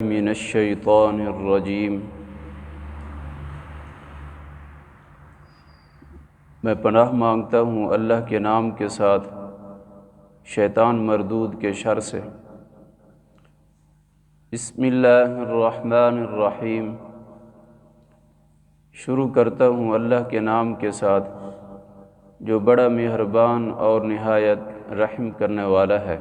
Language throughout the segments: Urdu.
من الشیطان الرجیم۔ میں پناہ مانگتا ہوں اللہ کے نام کے ساتھ شیطان مردود کے شر سے۔ بسم اللہ الرحمن الرحیم۔ شروع کرتا ہوں اللہ کے نام کے ساتھ جو بڑا مہربان اور نہایت رحم کرنے والا ہے۔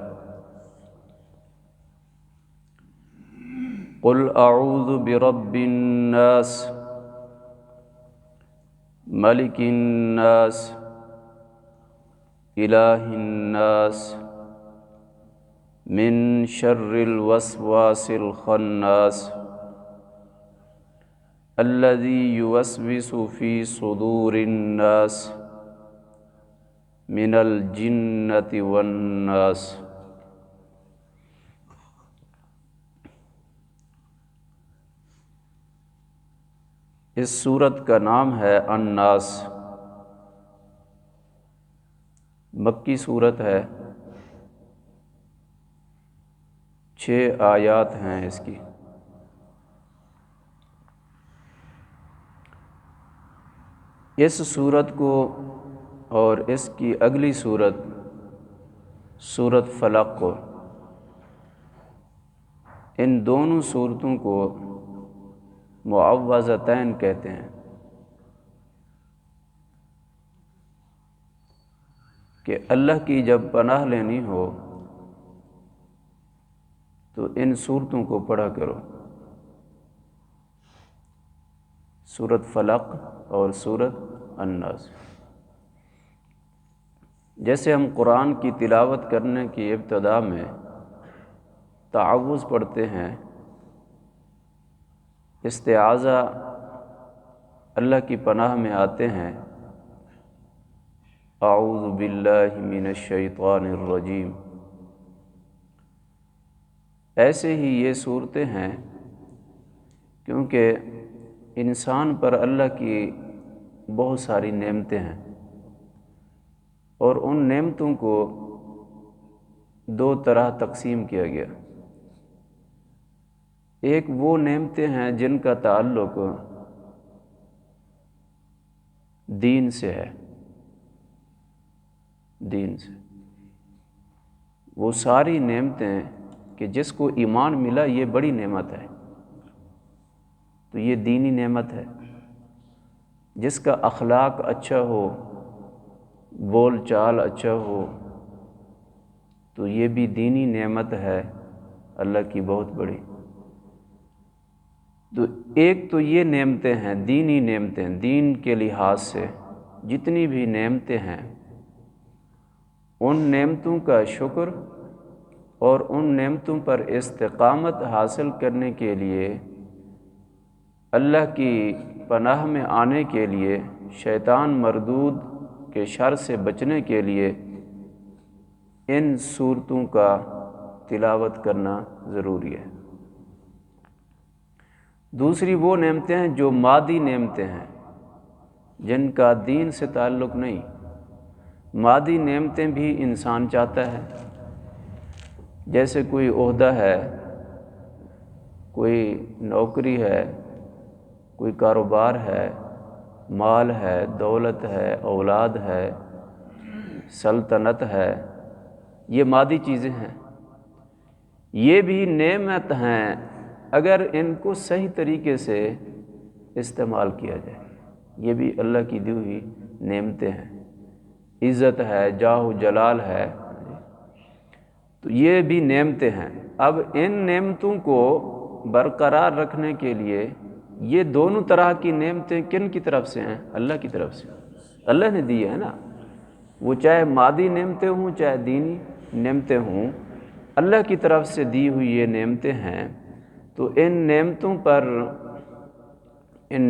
قل اعوذ برب الناس ملک الناس الہ الناس من شر الوسواس الخناس الذي يوسوس في صدور الناس من الجنة والناس۔ اس سورت کا نام ہے الناس، مکی سورت ہے، 6 آیات ہیں اس کی۔ اس سورت کو اور اس کی اگلی سورت سورت فلق کو، ان دونوں سورتوں کو معوذتین کہتے ہیں کہ اللہ کی جب پناہ لینی ہو تو ان سورتوں کو پڑھا کرو، سورت فلق اور سورت الناس۔ جیسے ہم قرآن کی تلاوت کرنے کی ابتدا میں تعوذ پڑھتے ہیں، استعاذہ اللہ کی پناہ میں آتے ہیں، اعوذ باللہ من الشیطان الرجیم، ایسے ہی یہ صورتیں ہیں کیونکہ انسان پر اللہ کی بہت ساری نعمتیں ہیں، اور ان نعمتوں کو 2 طرح تقسیم کیا گیا۔ ایک وہ نعمتیں ہیں جن کا تعلق دین سے ہے، دین سے، وہ ساری نعمتیں کہ جس کو ایمان ملا یہ بڑی نعمت ہے، تو یہ دینی نعمت ہے۔ جس کا اخلاق اچھا ہو، بول چال اچھا ہو، تو یہ بھی دینی نعمت ہے اللہ کی بہت بڑی۔ تو ایک تو یہ نعمتیں ہیں، دینی نعمتیں، دین کے لحاظ سے جتنی بھی نعمتیں ہیں ان نعمتوں کا شکر اور ان نعمتوں پر استقامت حاصل کرنے کے لیے، اللہ کی پناہ میں آنے کے لیے، شیطان مردود کے شر سے بچنے کے لیے ان صورتوں کا تلاوت کرنا ضروری ہے۔ دوسری وہ نعمتیں ہیں جو مادی نعمتیں ہیں، جن کا دین سے تعلق نہیں۔ مادی نعمتیں بھی انسان چاہتا ہے، جیسے کوئی عہدہ ہے، کوئی نوکری ہے، کوئی کاروبار ہے، مال ہے، دولت ہے، اولاد ہے، سلطنت ہے، یہ مادی چیزیں ہیں، یہ بھی نعمت ہیں اگر ان کو صحیح طریقے سے استعمال کیا جائے۔ یہ بھی اللہ کی دی ہوئی نعمتیں ہیں، عزت ہے، جاہ و جلال ہے، تو یہ بھی نعمتیں ہیں۔ اب ان نعمتوں کو برقرار رکھنے کے لیے یہ دونوں طرح کی نعمتیں کن کی طرف سے ہیں؟ اللہ کی طرف سے، اللہ نے دی ہے نا، وہ چاہے مادی نعمتیں ہوں چاہے دینی نعمتیں ہوں، اللہ کی طرف سے دی ہوئی یہ نعمتیں ہیں۔ تو ان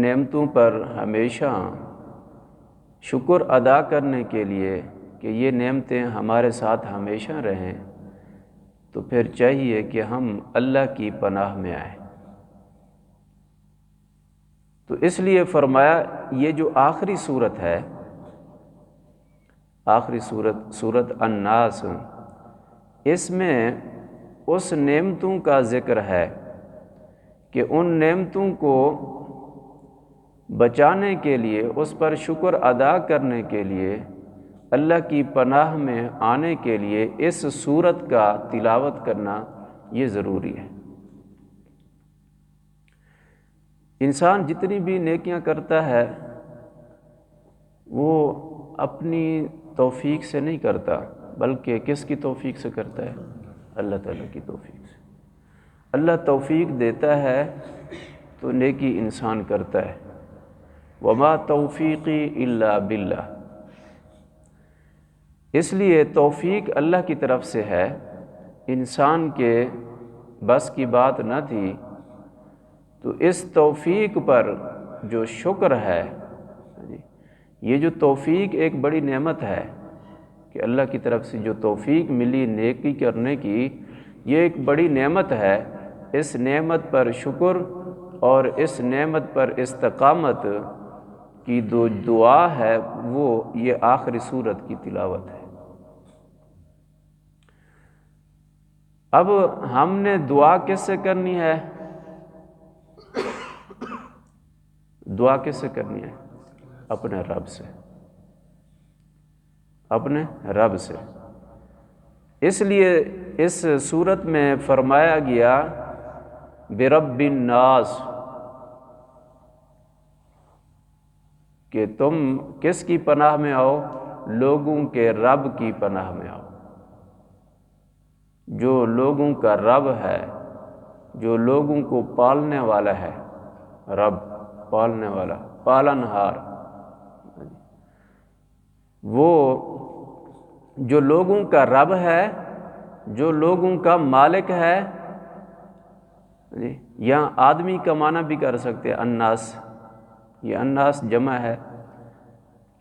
نعمتوں پر ہمیشہ شکر ادا کرنے کے لیے کہ یہ نعمتیں ہمارے ساتھ ہمیشہ رہیں، تو پھر چاہیے کہ ہم اللہ کی پناہ میں آئیں۔ تو اس لیے فرمایا یہ جو آخری صورت ہے، آخری صورت الناس، اس میں اس نعمتوں کا ذکر ہے کہ ان نعمتوں کو بچانے کے لیے، اس پر شکر ادا کرنے کے لیے، اللہ کی پناہ میں آنے کے لیے اس سورت کا تلاوت کرنا یہ ضروری ہے۔ انسان جتنی بھی نیکیاں کرتا ہے وہ اپنی توفیق سے نہیں کرتا، بلکہ کس کی توفیق سے کرتا ہے؟ اللہ تعالیٰ کی توفیق سے۔ اللہ توفیق دیتا ہے تو نیکی انسان کرتا ہے۔ وما توفیقی الا باللہ، اس لیے توفیق اللہ کی طرف سے ہے، انسان کے بس کی بات نہ تھی۔ تو اس توفیق پر جو شکر ہے، یہ جو توفیق ایک بڑی نعمت ہے کہ اللہ کی طرف سے جو توفیق ملی نیکی کرنے کی، یہ ایک بڑی نعمت ہے۔ اس نعمت پر شکر اور اس نعمت پر استقامت کی جو دعا ہے وہ یہ آخری سورت کی تلاوت ہے۔ اب ہم نے دعا کس سے کرنی ہے؟ دعا کس سے کرنی ہے؟ اپنے رب سے، اپنے رب سے۔ اس لیے اس سورت میں فرمایا گیا برب الناس، کہ تم کس کی پناہ میں آؤ؟ لوگوں کے رب کی پناہ میں آؤ۔ جو لوگوں کا رب ہے، جو لوگوں کو پالنے والا ہے، رب پالنے والا، پالنہار، وہ جو لوگوں کا رب ہے، جو لوگوں کا مالک ہے۔ یہاں آدمی کا معنی بھی کر سکتے ہیں، الناس، یہ الناس جمع ہے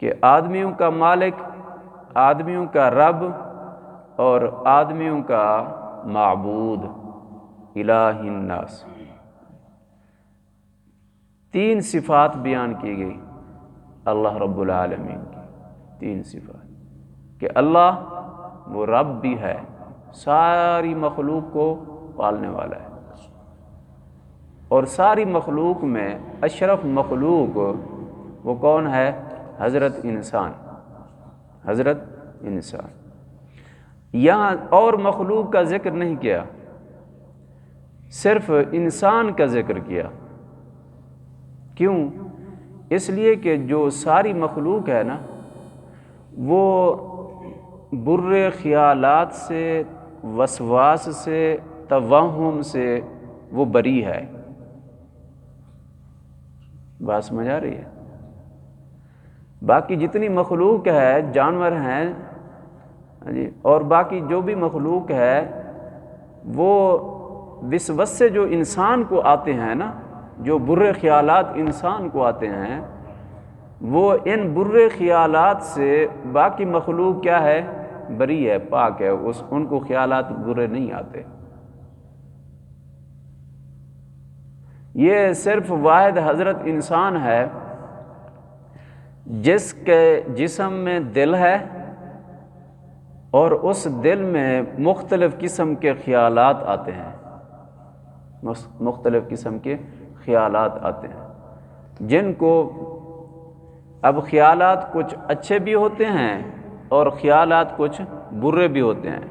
کہ آدمیوں کا مالک، آدمیوں کا رب اور آدمیوں کا معبود، الہ الناس۔ تین صفات بیان کی گئی اللہ رب العالمین کی، تین صفات، کہ اللہ وہ رب بھی ہے، ساری مخلوق کو پالنے والا ہے، اور ساری مخلوق میں اشرف مخلوق وہ کون ہے؟ حضرت انسان، حضرت انسان۔ یہاں اور مخلوق کا ذکر نہیں کیا، صرف انسان کا ذکر کیا۔ کیوں؟ اس لیے کہ جو ساری مخلوق ہے نا، وہ برے خیالات سے، وسواس سے، توہم سے وہ بری ہے۔ بات سمجھ آ رہی ہے؟ باقی جتنی مخلوق ہے، جانور ہیں اور باقی جو بھی مخلوق ہے، وہ وسوس سے جو انسان کو آتے ہیں نا، جو برے خیالات انسان کو آتے ہیں، وہ ان برے خیالات سے باقی مخلوق کیا ہے؟ بری ہے، پاک ہے، ان کو خیالات برے نہیں آتے۔ یہ صرف واحد حضرت انسان ہے جس کے جسم میں دل ہے، اور اس دل میں مختلف قسم کے خیالات آتے ہیں، مختلف قسم کے خیالات آتے ہیں، جن کو اب خیالات کچھ اچھے بھی ہوتے ہیں اور خیالات کچھ برے بھی ہوتے ہیں۔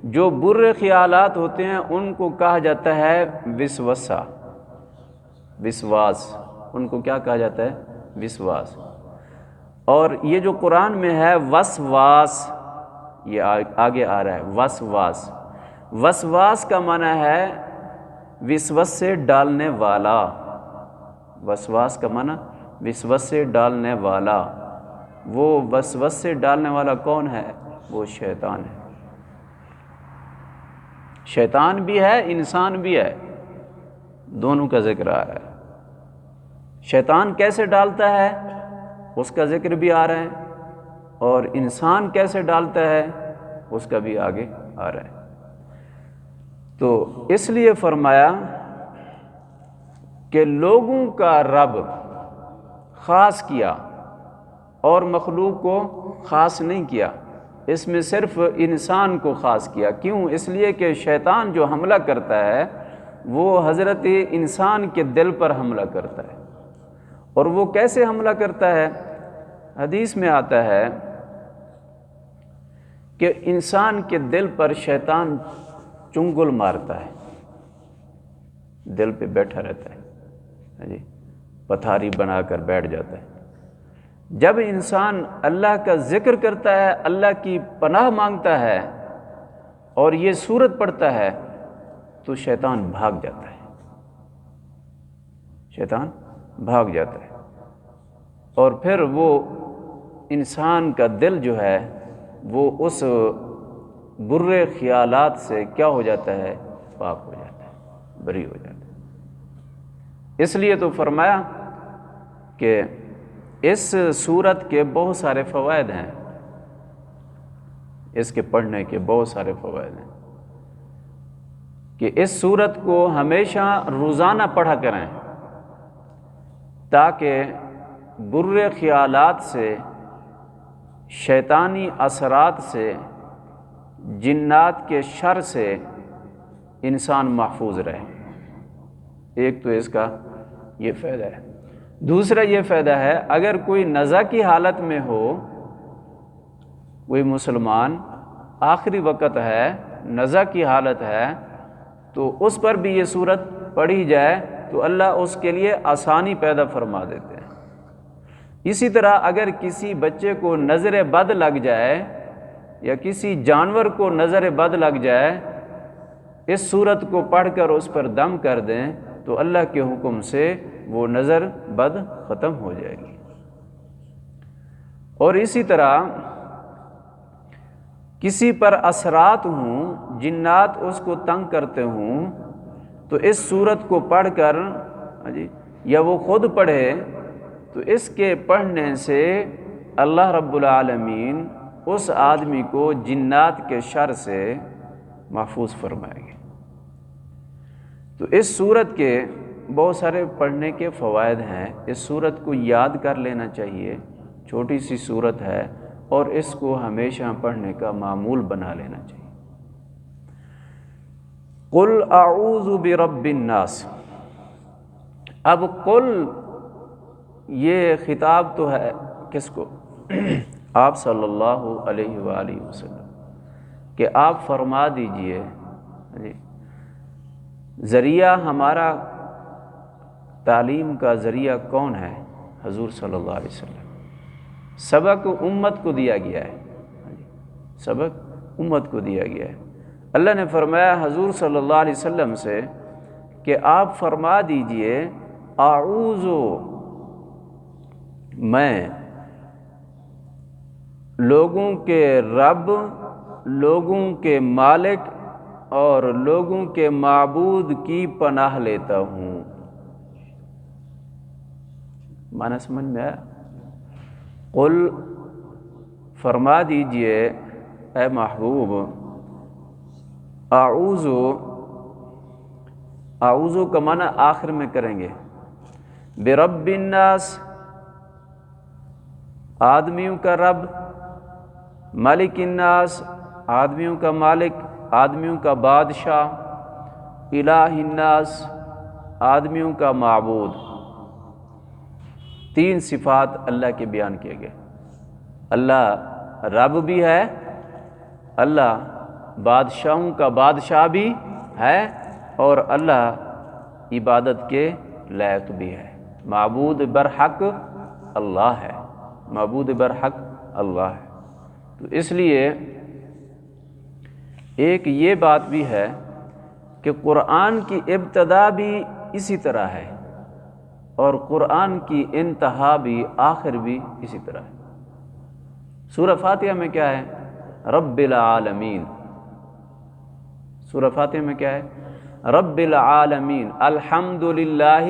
جو برے خیالات ہوتے ہیں ان کو کہا جاتا ہے وسوسہ، وسواس، ان کو کیا کہا جاتا ہے؟ وسواس۔ اور یہ جو قرآن میں ہے وسواس، یہ آگے آ رہا ہے وسواس۔ وسواس کا معنی ہے وسوس سے ڈالنے والا، وسواس کا معنی وسوس سے ڈالنے والا۔ وہ وسوس سے ڈالنے والا کون ہے؟ وہ شیطان ہے۔ شیطان بھی ہے، انسان بھی ہے، دونوں کا ذکر آ رہا ہے۔ شیطان کیسے ڈالتا ہے اس کا ذکر بھی آ رہا ہے، اور انسان کیسے ڈالتا ہے اس کا بھی آگے آ رہا ہے۔ تو اس لیے فرمایا کہ لوگوں کا رب خاص کیا اور مخلوق کو خاص نہیں کیا، اس میں صرف انسان کو خاص کیا۔ کیوں؟ اس لیے کہ شیطان جو حملہ کرتا ہے وہ حضرت انسان کے دل پر حملہ کرتا ہے۔ اور وہ کیسے حملہ کرتا ہے؟ حدیث میں آتا ہے کہ انسان کے دل پر شیطان چنگل مارتا ہے، دل پہ بیٹھا رہتا ہے جی، پتھاری بنا کر بیٹھ جاتا ہے۔ جب انسان اللہ کا ذکر کرتا ہے، اللہ کی پناہ مانگتا ہے اور یہ سورت پڑھتا ہے تو شیطان بھاگ جاتا ہے، شیطان بھاگ جاتا ہے، اور پھر وہ انسان کا دل جو ہے وہ اس برے خیالات سے کیا ہو جاتا ہے؟ پاک ہو جاتا ہے، بری ہو جاتا ہے۔ اس لیے تو فرمایا کہ اس سورت کے بہت سارے فوائد ہیں، اس کے پڑھنے کے بہت سارے فوائد ہیں کہ اس سورت کو ہمیشہ روزانہ پڑھا کریں تاکہ برے خیالات سے، شیطانی اثرات سے، جنات کے شر سے انسان محفوظ رہے۔ ایک تو اس کا یہ فائدہ ہے۔ دوسرا یہ فائدہ ہے، اگر کوئی نزع کی حالت میں ہو، کوئی مسلمان آخری وقت ہے، نزع کی حالت ہے، تو اس پر بھی یہ سورت پڑھی جائے تو اللہ اس کے لیے آسانی پیدا فرما دیتے ہیں۔ اسی طرح اگر کسی بچے کو نظر بد لگ جائے یا کسی جانور کو نظر بد لگ جائے، اس سورت کو پڑھ کر اس پر دم کر دیں تو اللہ کے حکم سے وہ نظر بد ختم ہو جائے گی۔ اور اسی طرح کسی پر اثرات ہوں، جنات اس کو تنگ کرتے ہوں، تو اس سورت کو پڑھ کر یا وہ خود پڑھے تو اس کے پڑھنے سے اللہ رب العالمین اس آدمی کو جنات کے شر سے محفوظ فرمائے گے۔ تو اس سورت کے بہت سارے پڑھنے کے فوائد ہیں۔ اس سورت کو یاد کر لینا چاہیے، چھوٹی سی سورت ہے اور اس کو ہمیشہ پڑھنے کا معمول بنا لینا چاہیے۔ قل اعوذ برب الناس۔ اب قل یہ خطاب تو ہے کس کو؟ آپ صلی اللہ علیہ وآلہ وسلم کہ آپ فرما دیجئے۔ ذریعہ ہمارا تعلیم کا ذریعہ کون ہے؟ حضور صلی اللہ علیہ وسلم۔ سبق امت کو دیا گیا ہے، سبق امت کو دیا گیا ہے۔ اللہ نے فرمایا حضور صلی اللہ علیہ وسلم سے کہ آپ فرما دیجئے اعوذ، میں لوگوں کے رب، لوگوں کے مالک اور لوگوں کے معبود کی پناہ لیتا ہوں۔ معنی سمجھ میں آیا؟ قل فرما دیجئے اے محبوب، اعوذ، اعوذ کا معنی آخر میں کریں گے، برب الناس، آدمیوں کا رب، مالک الناس، آدمیوں کا مالک، آدمیوں کا بادشاہ، الہ الناس، آدمیوں کا معبود۔ تین صفات اللہ کے بیان کیے گئے۔ اللہ رب بھی ہے، اللہ بادشاہوں کا بادشاہ بھی ہے، اور اللہ عبادت کے لائق بھی ہے۔ معبود برحق اللہ ہے، معبود برحق اللہ ہے۔ تو اس لیے ایک یہ بات بھی ہے کہ قرآن کی ابتدا بھی اسی طرح ہے اور قرآن کی انتہا بھی، آخر بھی اسی طرح ہے۔ سورہ فاتحہ میں کیا ہے؟ رب العالمین۔ سورہ فاتحہ میں کیا ہے؟ رب العالمین، الحمدللہ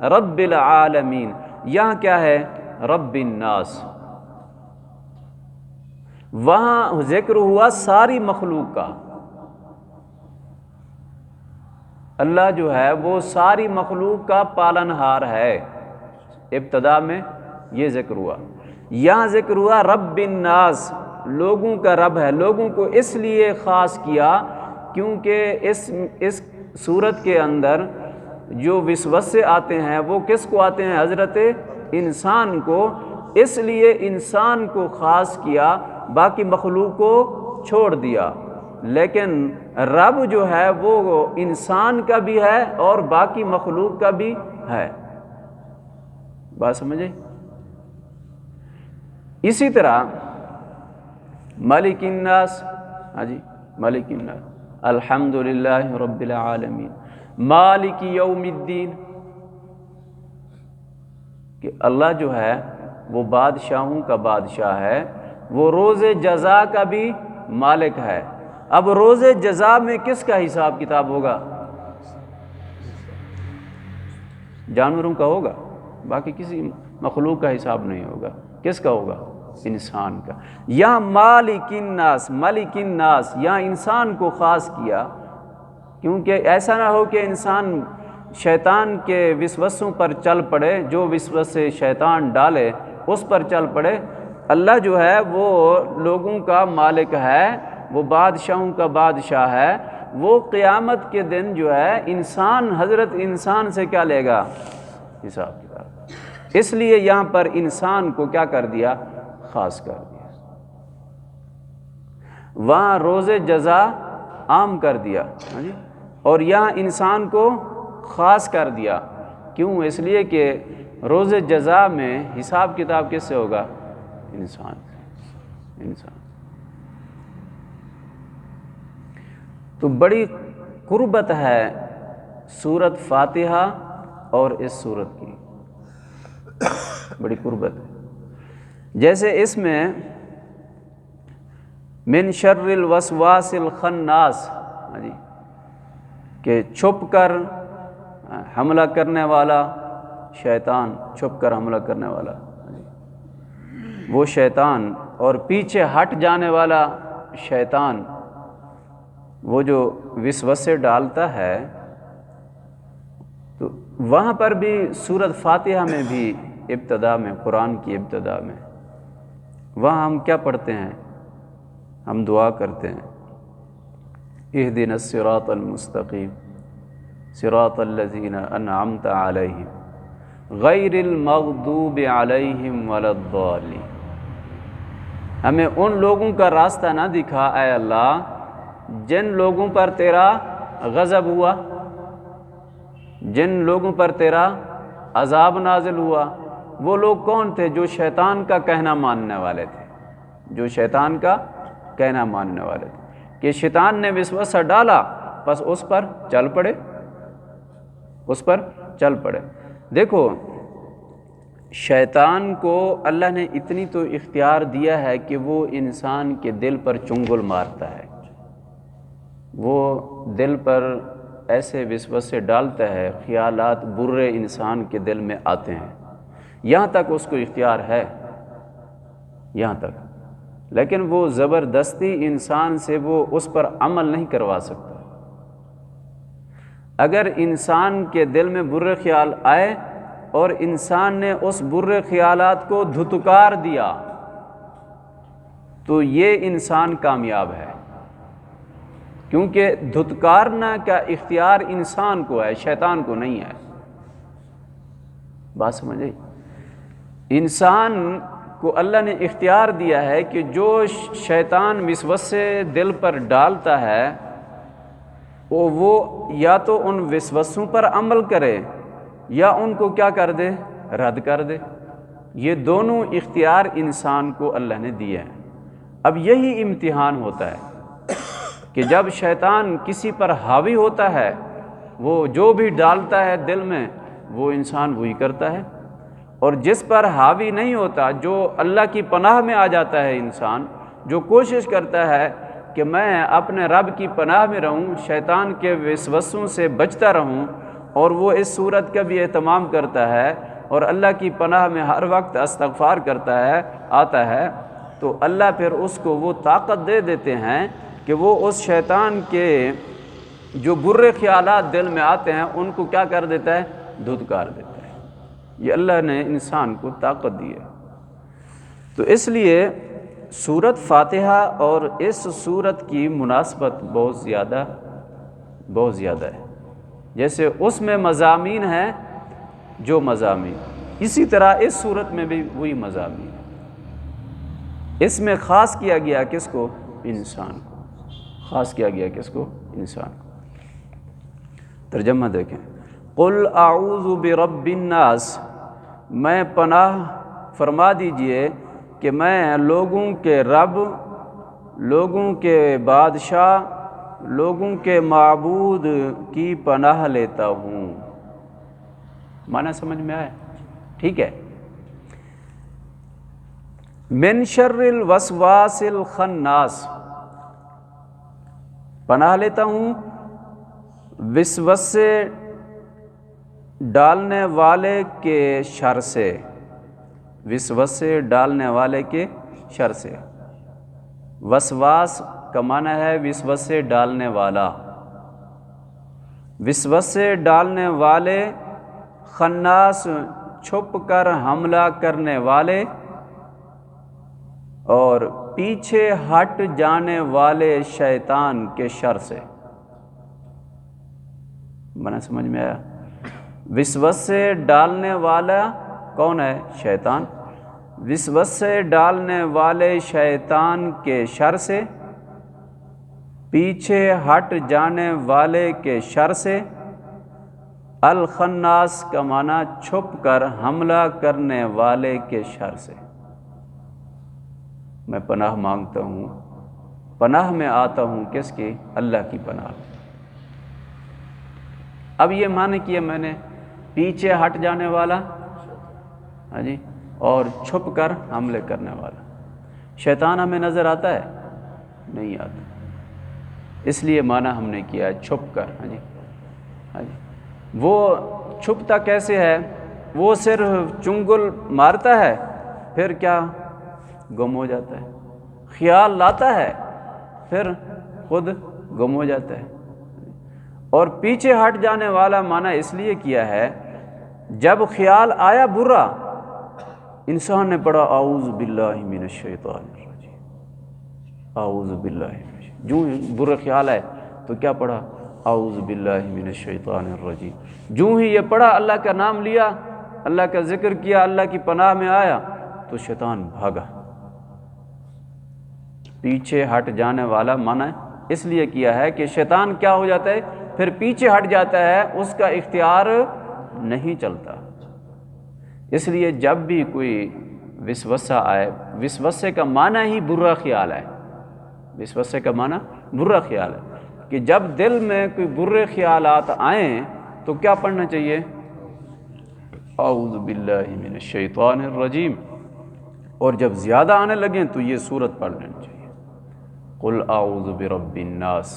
رب العالمین۔ یہاں کیا ہے؟ رب الناس۔ وہاں ذکر ہوا ساری مخلوق کا۔ اللہ جو ہے وہ ساری مخلوق کا پالنہار ہے۔ ابتدا میں یہ ذکر ہوا، یہاں ذکر ہوا رب الناس، لوگوں کا رب ہے۔ لوگوں کو اس لیے خاص کیا کیونکہ اس صورت کے اندر جو وسوسے آتے ہیں وہ کس کو آتے ہیں؟ حضرت انسان کو، اس لیے انسان کو خاص کیا، باقی مخلوق کو چھوڑ دیا۔ لیکن رب جو ہے وہ انسان کا بھی ہے اور باقی مخلوق کا بھی ہے۔ بات سمجھے؟ اسی طرح مالک الناس، ہاں جی، مالک الناس، الحمدللہ رب العالمین، مالک یوم الدین، کہ اللہ جو ہے وہ بادشاہوں کا بادشاہ ہے، وہ روز جزا کا بھی مالک ہے۔ اب روز جزا میں کس کا حساب کتاب ہوگا؟ جانوروں کا ہوگا، باقی کسی مخلوق کا حساب نہیں ہوگا۔ کس کا ہوگا؟ انسان کا۔ یہاں مالک الناس، ملک الناس، یہاں انسان کو خاص کیا، کیونکہ ایسا نہ ہو کہ انسان شیطان کے وسوسوں پر چل پڑے، جو وسوسے شیطان ڈالے اس پر چل پڑے۔ اللہ جو ہے وہ لوگوں کا مالک ہے، وہ بادشاہوں کا بادشاہ ہے، وہ قیامت کے دن جو ہے انسان، حضرت انسان سے کیا لے گا؟ حساب کتاب۔ اس لیے یہاں پر انسان کو کیا کر دیا؟ خاص کر دیا۔ وہاں روز جزا عام کر دیا، ہاں جی، اور یہاں انسان کو خاص کر دیا۔ کیوں؟ اس لیے کہ روز جزا میں حساب کتاب کس سے ہوگا؟ انسان۔ تو بڑی قربت ہے سورت فاتحہ اور اس سورت کی، بڑی قربت ہے۔ جیسے اس میں من شر الوسواس الخناس، جی، کہ چھپ کر حملہ کرنے والا شیطان، چھپ کر حملہ کرنے والا وہ شیطان، اور پیچھے ہٹ جانے والا شیطان، وہ جو وسوسے ڈالتا ہے۔ تو وہاں پر بھی سورت فاتحہ میں بھی ابتدا میں، قرآن کی ابتدا میں، وہاں ہم کیا پڑھتے ہیں؟ ہم دعا کرتے ہیں، اہدنا الصراط المستقیم صراط الذین انعمت علیہم غیر المغضوب علیہم ولا الضالین۔ ہمیں ان لوگوں کا راستہ نہ دکھا اے اللہ جن لوگوں پر تیرا غضب ہوا، جن لوگوں پر تیرا عذاب نازل ہوا۔ وہ لوگ کون تھے؟ جو شیطان کا کہنا ماننے والے تھے، جو شیطان کا کہنا ماننے والے تھے، کہ شیطان نے وسوسہ ڈالا بس اس پر چل پڑے، اس پر چل پڑے۔ دیکھو، شیطان کو اللہ نے اتنی تو اختیار دیا ہے کہ وہ انسان کے دل پر چنگل مارتا ہے، وہ دل پر ایسے وسوسے ڈالتا ہے، خیالات برے انسان کے دل میں آتے ہیں، یہاں تک اس کو اختیار ہے، یہاں تک، لیکن وہ زبردستی انسان سے وہ اس پر عمل نہیں کروا سکتا۔ اگر انسان کے دل میں برے خیال آئے اور انسان نے اس برے خیالات کو دھتکار دیا تو یہ انسان کامیاب ہے، کیونکہ دھتکارنا کا اختیار انسان کو ہے، شیطان کو نہیں ہے۔ بات سمجھے؟ انسان کو اللہ نے اختیار دیا ہے کہ جو شیطان وسوسے دل پر ڈالتا ہے وہ یا تو ان وسوسوں پر عمل کرے یا ان کو کیا کر دے؟ رد کر دے۔ یہ دونوں اختیار انسان کو اللہ نے دیے ہیں۔ اب یہی امتحان ہوتا ہے کہ جب شیطان کسی پر حاوی ہوتا ہے، وہ جو بھی ڈالتا ہے دل میں وہ انسان وہی کرتا ہے، اور جس پر حاوی نہیں ہوتا، جو اللہ کی پناہ میں آ جاتا ہے انسان، جو کوشش کرتا ہے کہ میں اپنے رب کی پناہ میں رہوں، شیطان کے وسوسوں سے بچتا رہوں، اور وہ اس صورت کا بھی اہتمام کرتا ہے اور اللہ کی پناہ میں ہر وقت استغفار کرتا ہے، آتا ہے، تو اللہ پھر اس کو وہ طاقت دے دیتے ہیں کہ وہ اس شیطان کے جو برے خیالات دل میں آتے ہیں ان کو کیا کر دیتا ہے؟ دھتکار دیتا ہے۔ یہ اللہ نے انسان کو طاقت دی ہے۔ تو اس لیے سورت فاتحہ اور اس سورت کی مناسبت بہت زیادہ ہے۔ جیسے اس میں مضامین ہیں جو مضامین، اسی طرح اس صورت میں بھی وہی مضامین ہیں۔ اس میں خاص کیا گیا کس کو؟ انسان کو، خاص کیا گیا کس کو؟ انسان کو۔ ترجمہ دیکھیں، قل اعوذ برب الناس، میں پناہ فرما دیجئے کہ میں لوگوں کے رب، لوگوں کے بادشاہ، لوگوں کے معبود کی پناہ لیتا ہوں۔ معنی سمجھ میں آئے؟ ٹھیک ہے۔ من شر الوسواس الخناس، پناہ لیتا ہوں وسوسے ڈالنے والے کے شر سے، وسوسے ڈالنے والے کے شر سے۔ وسواس کا معنی ہے وسوسے ڈالنے والا، وسوسے ڈالنے والے، خناس چھپ کر حملہ کرنے والے، اور پیچھے ہٹ جانے والے شیطان کے شر سے۔ معنی سمجھ میں آیا؟ وسوسے ڈالنے والا کون ہے؟ شیطان۔ وسوسے ڈالنے والے شیطان کے شر سے، پیچھے ہٹ جانے والے کے شر سے۔ الخناس کا معنی چھپ کر حملہ کرنے والے کے شر سے۔ میں پناہ مانگتا ہوں، پناہ میں آتا ہوں کس کی؟ اللہ کی پناہ۔ اب یہ معنی کیا میں نے، پیچھے ہٹ جانے والا، ہاں جی، اور چھپ کر حملے کرنے والا۔ شیطان ہمیں نظر آتا ہے؟ نہیں آتا، اس لیے معنی ہم نے کیا ہے چھپ کر۔ ہاں جی، ہاں جی، وہ چھپتا کیسے ہے؟ وہ صرف چنگل مارتا ہے، پھر کیا؟ گم ہو جاتا ہے۔ خیال لاتا ہے، پھر خود گم ہو جاتا ہے۔ اور پیچھے ہٹ جانے والا معنی اس لیے کیا ہے، جب خیال آیا برا، انسان نے پڑھا اعوذ باللہ من الشیطان الرجیم، اعوذ باللہ من الشیطان، جو برا خیال آئے تو کیا پڑھا؟ اعوذ باللہ من الشیطان الرجیم۔ جو ہی یہ پڑھا، اللہ کا نام لیا، اللہ کا ذکر کیا، اللہ کی پناہ میں آیا، تو شیطان بھاگا۔ پیچھے ہٹ جانے والا معنی اس لیے کیا ہے کہ شیطان کیا ہو جاتا ہے؟ پھر پیچھے ہٹ جاتا ہے، اس کا اختیار نہیں چلتا۔ اس لیے جب بھی کوئی وسوسہ آئے، وسوسے کا معنی ہی برا خیال ہے، وسوسے کا معنی برا خیال ہے، کہ جب دل میں کوئی برے خیالات آئیں تو کیا پڑھنا چاہیے؟ اعوذ باللہ من الشیطان الرجیم۔ اور جب زیادہ آنے لگیں تو یہ سورت پڑھ لینی چاہیے، قل اعوذ برب الناس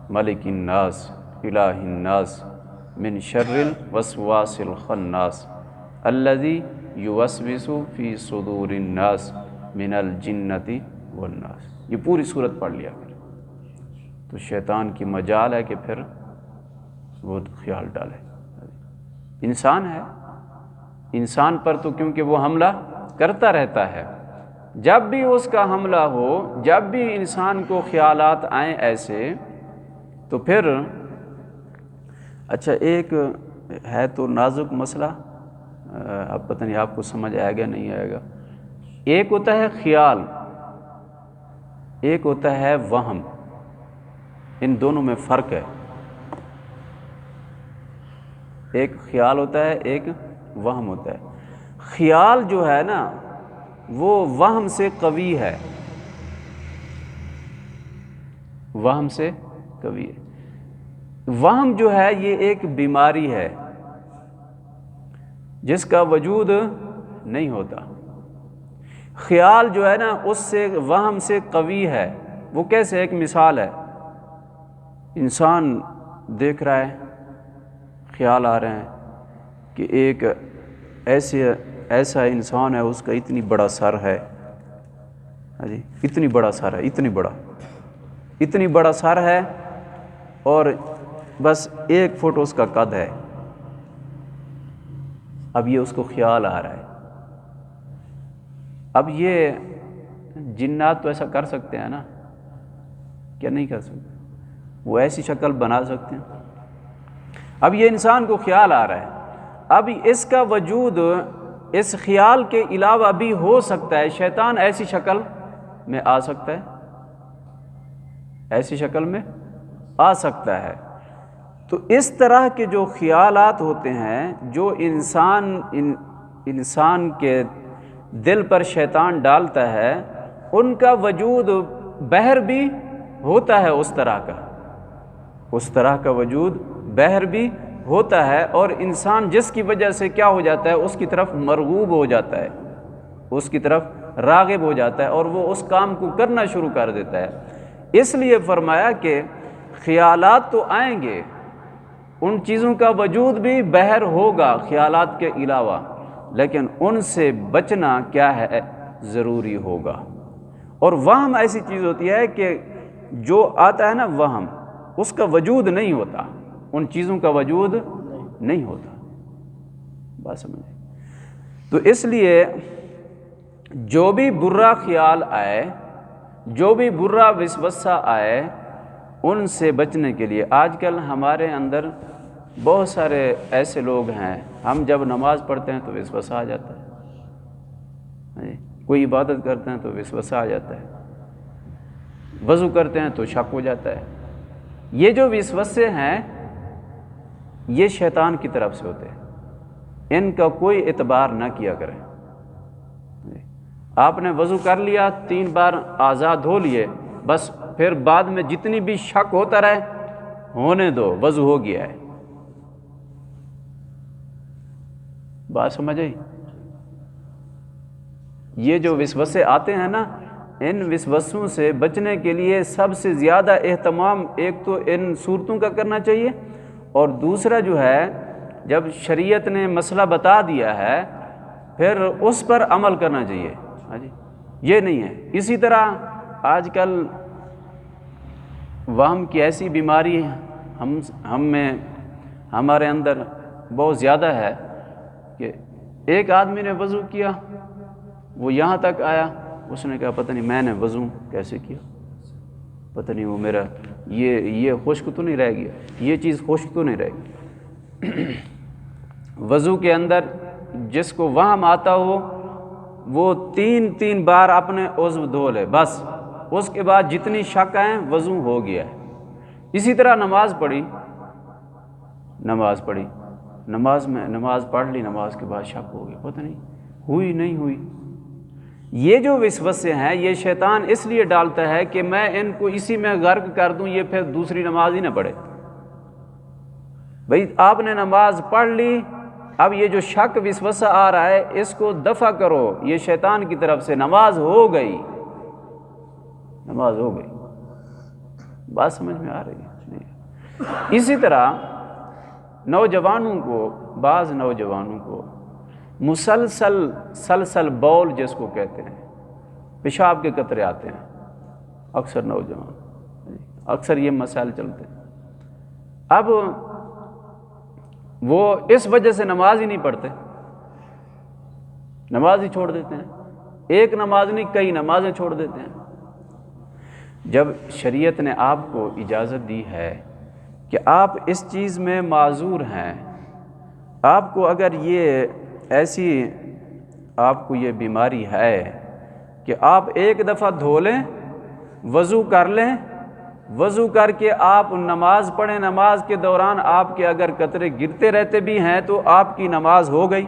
ملک الناس الہ الناس من شر الوسواس الخناس الذی یوسوس فی صدور الناس من الجنۃ والناس۔ یہ پوری صورت پڑھ لیا پھر تو شیطان کی مجال ہے کہ پھر وہ خیال ڈالے۔ انسان ہے، انسان پر تو کیونکہ وہ حملہ کرتا رہتا ہے، جب بھی اس کا حملہ ہو، جب بھی انسان کو خیالات آئیں ایسے، تو پھر اچھا ایک ہے تو نازک مسئلہ، اب پتہ نہیں آپ کو سمجھ آئے گا نہیں آئے گا۔ ایک ہوتا ہے خیال، ایک ہوتا ہے وہم، ان دونوں میں فرق ہے۔ ایک خیال ہوتا ہے، ایک وہم ہوتا ہے۔ خیال جو ہے نا وہ وہم سے قوی ہے، وہم سے قوی ہے۔ وہم جو ہے یہ ایک بیماری ہے جس کا وجود نہیں ہوتا۔ خیال جو ہے نا اس سے، وہم سے قوی ہے۔ وہ کیسے؟ ایک مثال ہے، انسان دیکھ رہا ہے، خیال آ رہے ہیں کہ ایک ایسا انسان ہے، اس کا اتنی بڑا سر ہے، ہاں جی، اتنی بڑا سر ہے، اتنی بڑا سر ہے، اور بس 1 فٹ اس کا قد ہے۔ اب یہ اس کو خیال آ رہا ہے۔ اب یہ جنات تو ایسا کر سکتے ہیں نا، کیا نہیں کر سکتے؟ وہ ایسی شکل بنا سکتے ہیں۔ اب یہ انسان کو خیال آ رہا ہے، اب اس کا وجود اس خیال کے علاوہ بھی ہو سکتا ہے، شیطان ایسی شکل میں آ سکتا ہے، ایسی شکل میں آ سکتا ہے۔ تو اس طرح کے جو خیالات ہوتے ہیں جو انسان کے دل پر شیطان ڈالتا ہے، ان کا وجود بہر بھی ہوتا ہے، اس طرح کا وجود بہر بھی ہوتا ہے، اور انسان جس کی وجہ سے کیا ہو جاتا ہے، اس کی طرف مرغوب ہو جاتا ہے، اس کی طرف راغب ہو جاتا ہے، اور وہ اس کام کو کرنا شروع کر دیتا ہے۔ اس لیے فرمایا کہ خیالات تو آئیں گے، ان چیزوں کا وجود بھی بہر ہوگا خیالات کے علاوہ، لیکن ان سے بچنا کیا ہے، ضروری ہوگا۔ اور وہم ایسی چیز ہوتی ہے کہ جو آتا ہے نا وہم، اس کا وجود نہیں ہوتا، ان چیزوں کا وجود نہیں ہوتا، بات سمجھے۔ تو اس لیے جو بھی برا خیال آئے، جو بھی برا وسوسہ آئے، ان سے بچنے کے لیے آج کل ہمارے اندر بہت سارے ایسے لوگ ہیں، ہم جب نماز پڑھتے ہیں تو وسوسہ آ جاتا ہے، کوئی عبادت کرتے ہیں تو وسوسہ آ جاتا ہے، وضو کرتے ہیں تو شک ہو جاتا ہے۔ یہ جو وسوسے ہیں یہ شیطان کی طرف سے ہوتے ہیں، ان کا کوئی اعتبار نہ کیا کریں۔ آپ نے وضو کر لیا، 3 بار اعضاء دھو لیے، بس پھر بعد میں جتنی بھی شک ہوتا رہے ہونے دو، وضو ہو گیا ہے، بات سمجھ آئی؟ یہ جو وسوسے آتے ہیں نا، ان وسوسوں سے بچنے کے لیے سب سے زیادہ اہتمام ایک تو ان صورتوں کا کرنا چاہیے، اور دوسرا جو ہے جب شریعت نے مسئلہ بتا دیا ہے پھر اس پر عمل کرنا چاہیے۔ ہاں جی، یہ نہیں ہے۔ اسی طرح آج کل وہم کی ایسی بیماری ہم میں ہمارے اندر بہت زیادہ ہے کہ ایک آدمی نے وضو کیا، وہ یہاں تک آیا، اس نے کہا پتہ نہیں میں نے وضو کیسے کیا، پتہ نہیں وہ میرا یہ خشک تو نہیں رہ گیا، یہ چیز خشک تو نہیں رہ گئی۔ وضو کے اندر جس کو وہم آتا ہو وہ 3 بار اپنے عضو دھو لے، بس اس کے بعد جتنی شک آئیں وضو ہو گیا ہے۔ اسی طرح نماز پڑھی، نماز پڑھ لی، نماز کے بعد شک ہو گیا، پتہ نہیں ہوئی نہیں ہوئی۔ یہ جو وسوسے ہیں یہ شیطان اس لیے ڈالتا ہے کہ میں ان کو اسی میں غرق کر دوں، یہ پھر دوسری نماز ہی نہ پڑھے۔ بھئی آپ نے نماز پڑھ لی، اب یہ جو شک وسوسہ آ رہا ہے اس کو دفع کرو، یہ شیطان کی طرف سے نماز ہو گئی، نماز ہو گئی، بات سمجھ میں آ رہی ہے؟ اسی طرح نوجوانوں کو، بعض نوجوانوں کو مسلسل بول جس کو کہتے ہیں، پیشاب کے قطرے آتے ہیں، اکثر نوجوان، اکثر یہ مسائل چلتے ہیں۔ اب وہ اس وجہ سے نماز ہی نہیں پڑھتے، نماز ہی چھوڑ دیتے ہیں، ایک نماز نہیں کئی نمازیں چھوڑ دیتے ہیں۔ جب شریعت نے آپ کو اجازت دی ہے کہ آپ اس چیز میں معذور ہیں، آپ کو اگر یہ ایسی آپ کو یہ بیماری ہے کہ آپ ایک دفعہ دھو لیں، وضو کر لیں، وضو کر کے آپ نماز پڑھیں، نماز کے دوران آپ کے اگر قطرے گرتے رہتے بھی ہیں تو آپ کی نماز ہو گئی۔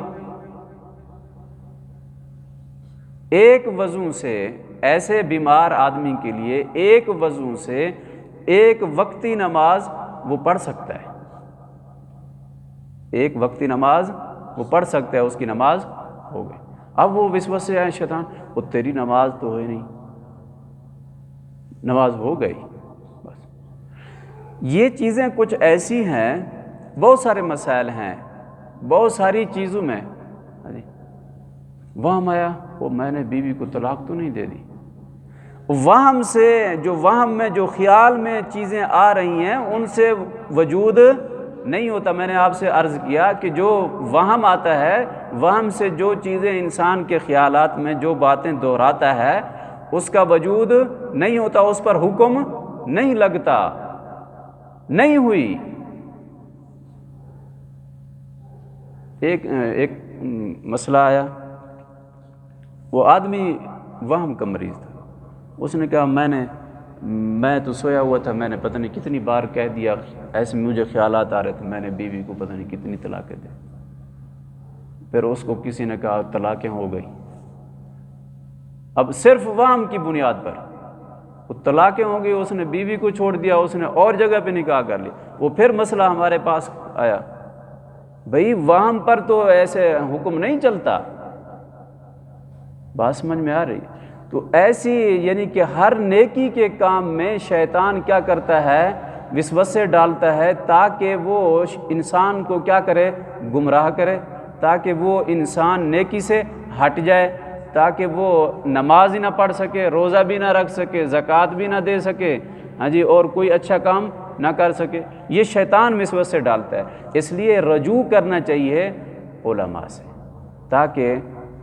ایک وضو سے ایسے بیمار آدمی کے لیے ایک وضو سے ایک وقتی نماز وہ پڑھ سکتا ہے، ایک وقتی نماز وہ پڑھ سکتا ہے، اس کی نماز ہو گئی۔ اب وہ وسوسے آئے شیطان، وہ تیری نماز تو ہوئی نہیں، نماز ہو گئی بس۔ یہ چیزیں کچھ ایسی ہیں، بہت سارے مسائل ہیں، بہت ساری چیزوں میں وہم آیا، وہ میں نے بیوی کو طلاق تو نہیں دے دی، وہم سے جو وہم میں جو خیال میں چیزیں آ رہی ہیں ان سے وجود نہیں ہوتا۔ میں نے آپ سے عرض کیا کہ جو وہم آتا ہے، وہم سے جو چیزیں انسان کے خیالات میں جو باتیں دہراتا ہے اس کا وجود نہیں ہوتا، اس پر حکم نہیں لگتا، نہیں ہوئی، ایک مسئلہ آیا، وہ آدمی وہم کا مریض تھا، اس نے کہا میں تو سویا ہوا تھا، میں نے پتہ نہیں کتنی بار کہہ دیا، ایسے مجھے خیالات آ رہے تھے، میں نے بیوی کو پتہ نہیں کتنی طلاقیں دی، پھر اس کو کسی نے کہا طلاقیں ہو گئی۔ اب صرف وہم کی بنیاد پر وہ طلاقیں ہوں گی، اس نے بیوی کو چھوڑ دیا، اس نے اور جگہ پہ نکاح کر لی، وہ پھر مسئلہ ہمارے پاس آیا، بھئی وہم پر تو ایسے حکم نہیں چلتا، بات سمجھ میں آ رہی؟ تو ایسی یعنی کہ ہر نیکی کے کام میں شیطان کیا کرتا ہے، وسوسے ڈالتا ہے تاکہ وہ انسان کو کیا کرے، گمراہ کرے، تاکہ وہ انسان نیکی سے ہٹ جائے، تاکہ وہ نماز ہی نہ پڑھ سکے، روزہ بھی نہ رکھ سکے، زکوٰۃ بھی نہ دے سکے، ہاں جی، اور کوئی اچھا کام نہ کر سکے۔ یہ شیطان وسوسے ڈالتا ہے، اس لیے رجوع کرنا چاہیے علماء سے، تاکہ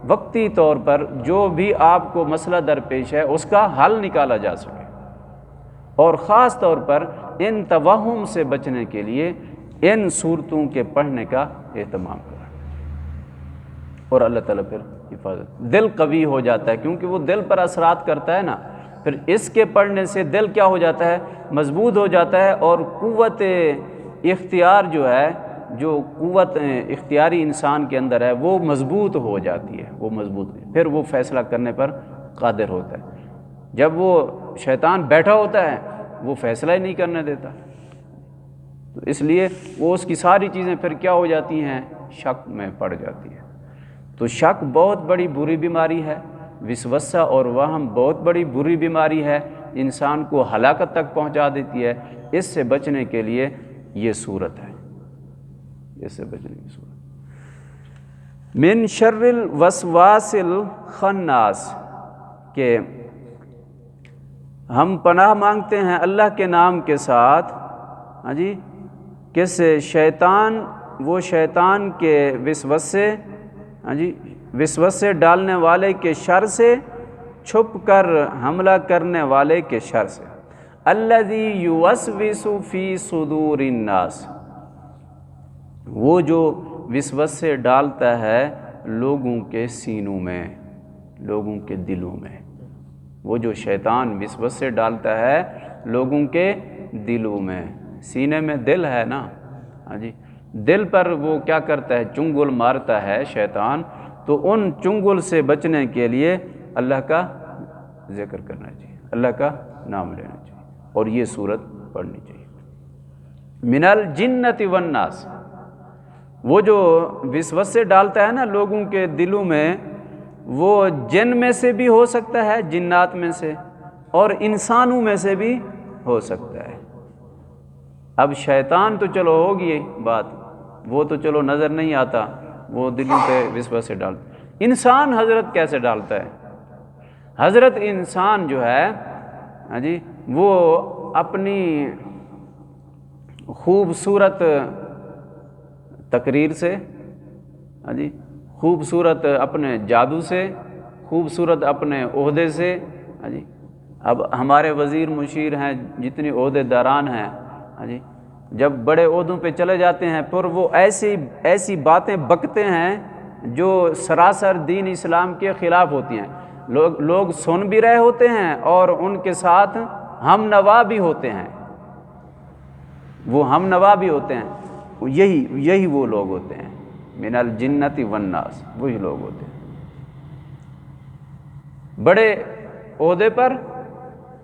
وقتی طور پر جو بھی آپ کو مسئلہ درپیش ہے اس کا حل نکالا جا سکے، اور خاص طور پر ان توہم سے بچنے کے لیے ان صورتوں کے پڑھنے کا اہتمام کریں، اور اللہ تعالیٰ پھر حفاظت، دل قوی ہو جاتا ہے، کیونکہ وہ دل پر اثرات کرتا ہے نا، پھر اس کے پڑھنے سے دل کیا ہو جاتا ہے، مضبوط ہو جاتا ہے، اور قوت اختیار جو ہے، جو قوت اختیاری انسان کے اندر ہے وہ مضبوط ہو جاتی ہے، وہ مضبوط، پھر وہ فیصلہ کرنے پر قادر ہوتا ہے۔ جب وہ شیطان بیٹھا ہوتا ہے وہ فیصلہ ہی نہیں کرنے دیتا، تو اس لیے وہ اس کی ساری چیزیں پھر کیا ہو جاتی ہیں، شک میں پڑ جاتی ہے۔ تو شک بہت بڑی بری بیماری ہے، وسوسہ اور وہم بہت بڑی بری بیماری ہے، انسان کو ہلاکت تک پہنچا دیتی ہے۔ اس سے بچنے کے لیے یہ صورت ہے، اس سے بچنے کی صورت، من شر الوسواس الخناس، کہ ہم پناہ مانگتے ہیں اللہ کے نام کے ساتھ، ہاں جی، کس شیطان، وہ شیطان کے وسوسے، ہاں جی، وسوسے ڈالنے والے کے شر سے، چھپ کر حملہ کرنے والے کے شر سے، الذی یوسوس فی صدور الناس، وہ جو وسوسے ڈالتا ہے لوگوں کے سینوں میں، لوگوں کے دلوں میں، وہ جو شیطان وسوسے ڈالتا ہے لوگوں کے دلوں میں، سینے میں دل ہے نا، ہاں جی، دل پر وہ کیا کرتا ہے، چنگل مارتا ہے شیطان، تو ان چنگل سے بچنے کے لیے اللہ کا ذکر کرنا چاہیے، اللہ کا نام لینا چاہیے، اور یہ صورت پڑھنی چاہیے۔ من الجنۃ والناس، وہ جو وسوسے ڈالتا ہے نا لوگوں کے دلوں میں، وہ جن میں سے بھی ہو سکتا ہے، جنات میں سے، اور انسانوں میں سے بھی ہو سکتا ہے۔ اب شیطان تو چلو ہوگی بات، وہ تو چلو نظر نہیں آتا، وہ دلوں پہ وسوسے ڈالتا، انسان حضرت کیسے ڈالتا ہے؟ حضرت انسان جو ہے، ہاں جی، وہ اپنی خوبصورت تقریر سے، ہاں جی، خوبصورت اپنے جادو سے، خوبصورت اپنے عہدے سے، ہاں جی، اب ہمارے وزیر مشیر ہیں، جتنے عہدے داران ہیں، ہاں جی، جب بڑے عہدوں پہ چلے جاتے ہیں پھر وہ ایسی باتیں بکتے ہیں جو سراسر دین اسلام کے خلاف ہوتی ہیں، لوگ سن بھی رہے ہوتے ہیں اور ان کے ساتھ ہم نوا بھی ہوتے ہیں، وہ ہم نوا بھی ہوتے ہیں، یہی وہ لوگ ہوتے ہیں، من الجنۃ والناس، وہی لوگ ہوتے ہیں بڑے عہدے پر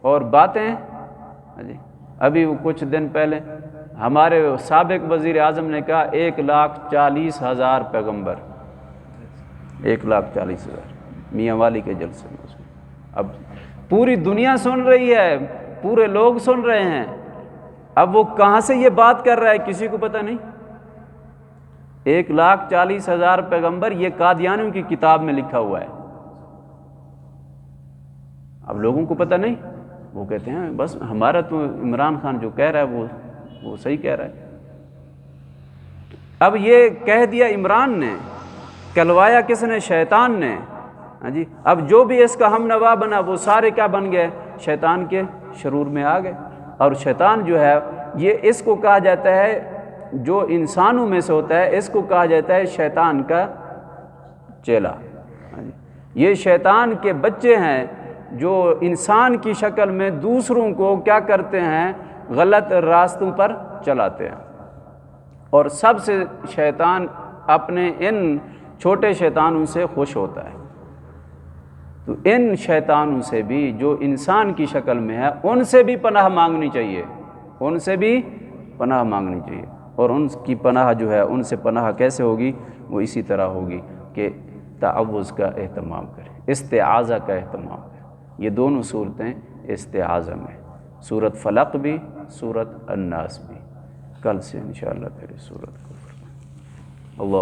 اور باتیں، ہاں جی، ابھی کچھ دن پہلے ہمارے سابق وزیر اعظم نے کہا 1,40,000 پیغمبر، 1,40,000 میاں والی کے جلسے میں، اب پوری دنیا سن رہی ہے، پورے لوگ سن رہے ہیں، اب وہ کہاں سے یہ بات کر رہا ہے کسی کو پتہ نہیں۔ 1,40,000 پیغمبر، یہ قادیانیوں کی کتاب میں لکھا ہوا ہے، اب لوگوں کو پتہ نہیں، وہ کہتے ہیں بس ہمارا تو عمران خان جو کہہ رہا ہے وہ صحیح کہہ رہا ہے۔ اب یہ کہہ دیا عمران نے، کہلوایا کس نے؟ شیطان نے، ہاں جی، اب جو بھی اس کا ہم نوا بنا وہ سارے کیا بن گئے؟ شیطان کے شرور میں آ گئے، اور شیطان جو ہے یہ اس کو کہا جاتا ہے جو انسانوں میں سے ہوتا ہے اس کو کہا جاتا ہے شیطان کا چیلا۔ یہ شیطان کے بچے ہیں جو انسان کی شکل میں دوسروں کو کیا کرتے ہیں، غلط راستوں پر چلاتے ہیں۔ اور سب سے شیطان اپنے ان چھوٹے شیطانوں سے خوش ہوتا ہے۔ تو ان شیطانوں سے بھی جو انسان کی شکل میں ہے ان سے بھی پناہ مانگنی چاہیے، ان سے بھی پناہ مانگنی چاہیے۔ اور ان کی پناہ جو ہے، ان سے پناہ کیسے ہوگی؟ وہ اسی طرح ہوگی کہ تعوذ کا اہتمام کریں، استعاذہ کا اہتمام کریں۔ یہ دونوں صورتیں استعاذہ میں، سورۃ فلق بھی، سورۃ الناس بھی۔ کل سے انشاءاللہ پھر اس سورت کو اللہ